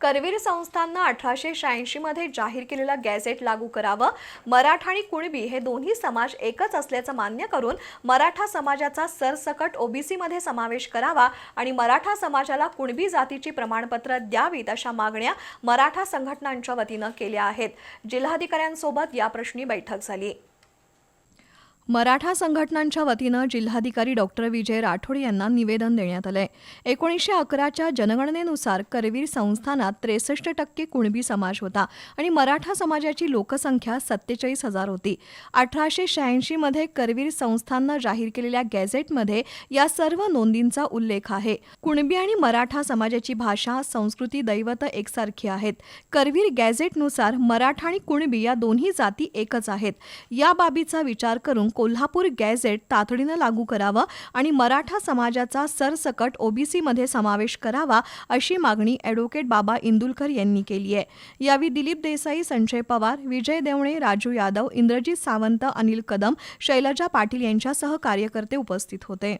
करवीर संस्थांनं 1886 मध्ये जाहीर केलेला गॅझेट लागू करावं। मराठा आणि कुणबी हे दोन्ही समाज एकच असल्याचं मान्य करून मराठा समाजाचा सरसकट ओबीसी मध्ये समावेश करावा आणि मराठा समाजाला कुणबी जातीची प्रमाणपत्र द्यावीत अशा मागण्या मराठा संघटनांच्या वतीनं केल्या आहेत। जिल्हाधिकाऱ्यांसोबत या प्रश्नी बैठक झाली। मराठा संघटनांच्या वतीनं जिल्हाधिकारी डॉक्टर विजय राठोड यांना निवेदन देण्यात आलंय। 1911च्या जनगणनेनुसार करवीर संस्थानात 63% कुणबी समाज होता आणि मराठा समाजाची लोकसंख्या 47,000 होती। 1886 मध्ये करवीर संस्थाननं जाहीर केलेल्या गॅझेटमध्ये या सर्व नोंदींचा उल्लेख आहे। कुणबी आणि मराठा समाजाची भाषा, संस्कृती, दैवत एकसारखी आहेत। करवीर गॅझेटनुसार मराठा आणि कुणबी या दोन्ही जाती एकच आहेत। या बाबीचा विचार करून कोल्हापूर गॅझेट तातडीनं लागू करावं आणि मराठा समाजाचा सरसकट ओबीसी मध्ये समावेश करावा अशी मागणी ॲडव्होकेट बाबा इंदुलकर यांनी केली आहे। यावेळी दिलीप देसाई, संजय पवार, विजय देवणे, राजू यादव, इंद्रजित सावंत, अनिल कदम, शैलजा पाटील यांच्यासह कार्यकर्ते उपस्थित होते।